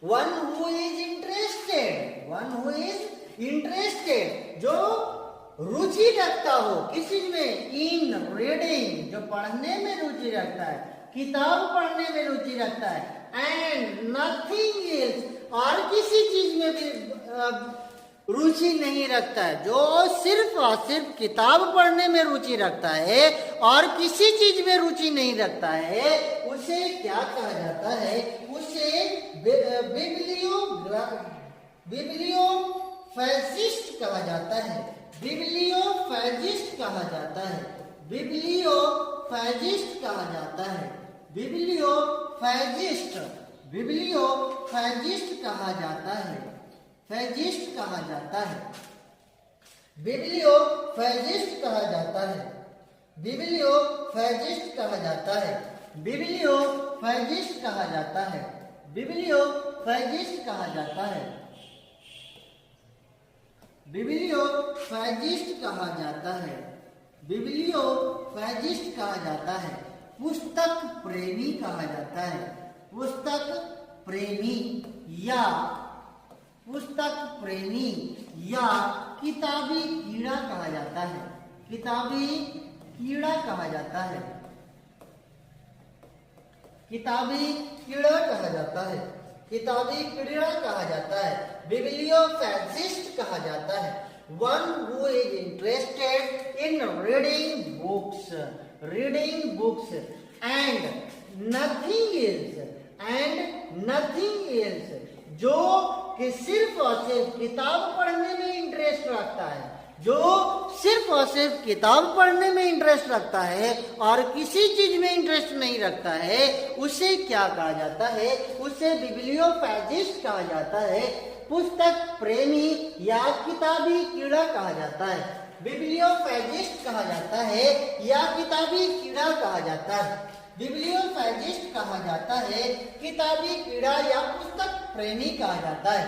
One who is interested, one who is interested, जो रुचि रखता हो किस चीज में, इन रीडिंग, जो पढ़ने में रुचि रखता है, किताब पढ़ने में रुचि रखता है, एंड नथिंग एल्स, और किसी चीज में भी रुचि नहीं रखता है, जो सिर्फ और सिर्फ किताब पढ़ने में रुचि रखता है और किसी चीज में रुचि नहीं रखता है, उसे क्या कहा जाता है, उसे बिब्लियोफेजिस्ट कहा जाता है, बिब्लियोफेजिस्ट कहा जाता है, बिब्लियोफेजिस्ट कहा जाता है, बिब्लियोफेजिस्ट, बिब्लियोफेजिस्ट कहा जाता है, फेजिस्ट कहा जाता है, बिब्लियोफेजिस्ट कहा जाता है, बिब्लियोफेजिस्ट कहा जाता है, बिब्लियोफेजिस्ट कहा जाता है, बिब्लियोफेजिस्ट कहा जाता है, बिब्लियोफेजिस्ट कहा जाता है, बिब्लियोफेजिस्ट कहा जाता है, पुस्तक प्रेमी कहा जाता है, पुस्तक प्रेमी या पुस्तक प्रेमी या किताबी कीड़ा कहा जाता है, किताबी कीड़ा कहा जाता है, किताबी कीड़ा कहा जाता है, किताबी कीड़ा कहा जाता है, बिब्लियोफेजिस्ट कहा जाता है, one who is interested in reading books and nothing else, जो कि सिर्फ और सिर्फ किताब पढ़ने में इंटरेस्ट रखता है, जो सिर्फ और सिर्फ किताब पढ़ने में इंटरेस्ट रखता है और किसी चीज में इंटरेस्ट नहीं रखता है, उसे क्या कहा जाता है, उसे बिब्लियोफेजिस्ट कहा जाता है, पुस्तक प्रेमी या किताबी कीड़ा कहा जाता है, बिब्लियोफेजिस्ट कहा जाता है या किताबी कीड़ा कहा जाता है, बिब्लियोफेजिस्ट कहा जाता है, किताबी कीड़ा या पुस्तक प्रेमी कहा जाता है।